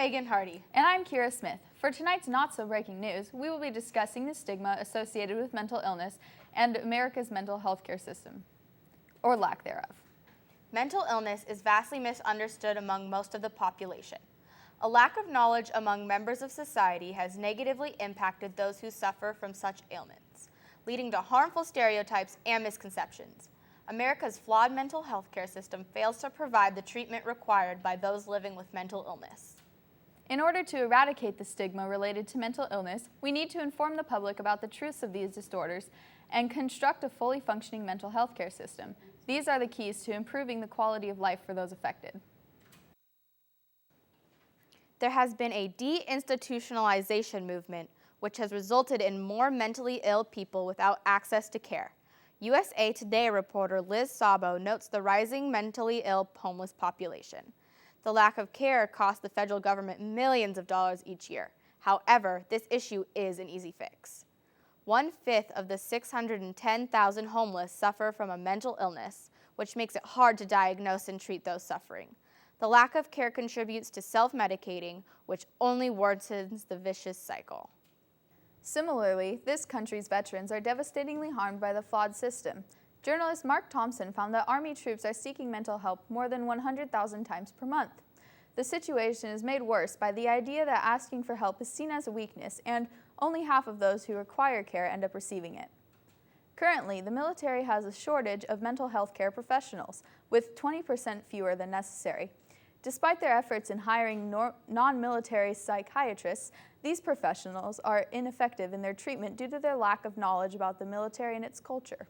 Megan Hardy. And I'm Kira Smith. For tonight's not-so-breaking news, we will be discussing the stigma associated with mental illness and America's mental health care system, or lack thereof. Mental illness is vastly misunderstood among most of the population. A lack of knowledge among members of society has negatively impacted those who suffer from such ailments, leading to harmful stereotypes and misconceptions. America's flawed mental health care system fails to provide the treatment required by those living with mental illness. In order to eradicate the stigma related to mental illness, we need to inform the public about the truths of these disorders and construct a fully functioning mental health care system. These are the keys to improving the quality of life for those affected. There has been a deinstitutionalization movement, which has resulted in more mentally ill people without access to care. USA Today reporter Liz Sabo notes the rising mentally ill homeless population. The lack of care costs the federal government millions of dollars each year. However, this issue is an easy fix. 1/5 of the 610,000 homeless suffer from a mental illness, which makes it hard to diagnose and treat those suffering. The lack of care contributes to self-medicating, which only worsens the vicious cycle. Similarly, this country's veterans are devastatingly harmed by the flawed system. Journalist Mark Thompson found that Army troops are seeking mental help more than 100,000 times per month. The situation is made worse by the idea that asking for help is seen as a weakness, and only half of those who require care end up receiving it. Currently, the military has a shortage of mental health care professionals, with 20% fewer than necessary. Despite their efforts in hiring non-military psychiatrists, these professionals are ineffective in their treatment due to their lack of knowledge about the military and its culture.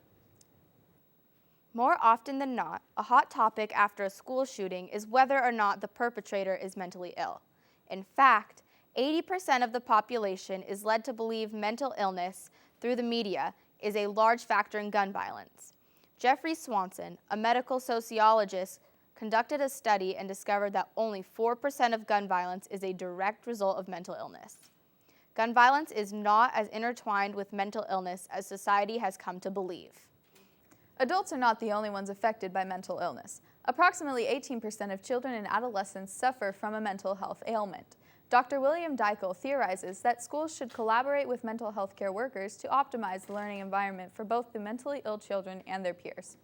More often than not, a hot topic after a school shooting is whether or not the perpetrator is mentally ill. In fact, 80% of the population is led to believe mental illness through the media is a large factor in gun violence. Jeffrey Swanson, a medical sociologist, conducted a study and discovered that only 4% of gun violence is a direct result of mental illness. Gun violence is not as intertwined with mental illness as society has come to believe. Adults are not the only ones affected by mental illness. Approximately 18% of children and adolescents suffer from a mental health ailment. Dr. William Dykle theorizes that schools should collaborate with mental health care workers to optimize the learning environment for both the mentally ill children and their peers.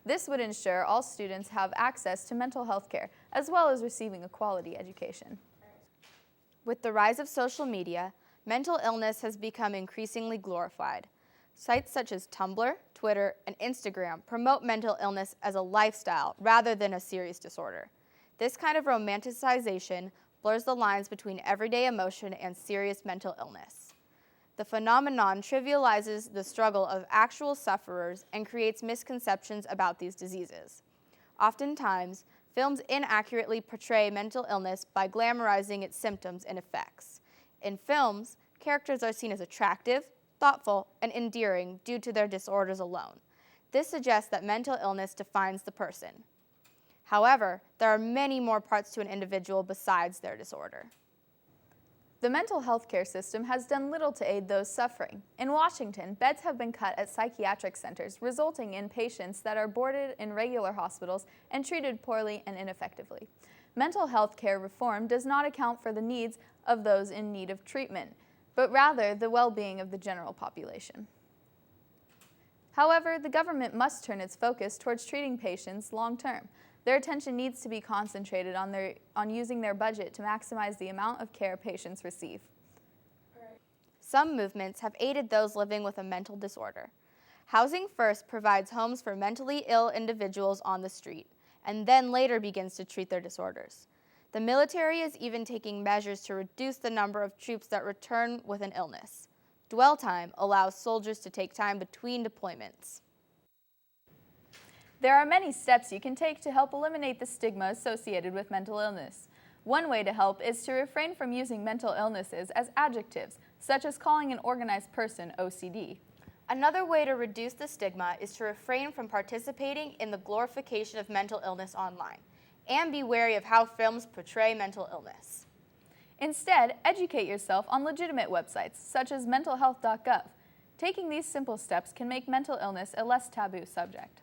This would ensure all students have access to mental health care, as well as receiving a quality education. With the rise of social media, mental illness has become increasingly glorified. Sites such as Tumblr, Twitter, and Instagram promote mental illness as a lifestyle rather than a serious disorder. This kind of romanticization blurs the lines between everyday emotion and serious mental illness. The phenomenon trivializes the struggle of actual sufferers and creates misconceptions about these diseases. Oftentimes, films inaccurately portray mental illness by glamorizing its symptoms and effects. In films, characters are seen as attractive, thoughtful, and endearing due to their disorders alone. This suggests that mental illness defines the person. However, there are many more parts to an individual besides their disorder. The mental health care system has done little to aid those suffering. In Washington, beds have been cut at psychiatric centers, resulting in patients that are boarded in regular hospitals and treated poorly and ineffectively. Mental health care reform does not account for the needs of those in need of treatment, but rather the well-being of the general population. However, the government must turn its focus towards treating patients long-term. Their attention needs to be concentrated on using their budget to maximize the amount of care patients receive. Some movements have aided those living with a mental disorder. Housing First provides homes for mentally ill individuals on the street, and then later begins to treat their disorders. The military is even taking measures to reduce the number of troops that return with an illness. Dwell time allows soldiers to take time between deployments. There are many steps you can take to help eliminate the stigma associated with mental illness. One way to help is to refrain from using mental illnesses as adjectives, such as calling an organized person OCD. Another way to reduce the stigma is to refrain from participating in the glorification of mental illness online, and be wary of how films portray mental illness. Instead, educate yourself on legitimate websites, such as mentalhealth.gov. Taking these simple steps can make mental illness a less taboo subject.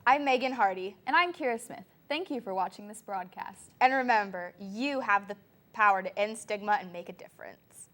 I'm Megan Hardy. And I'm Kira Smith. Thank you for watching this broadcast. And remember, you have the power to end stigma and make a difference.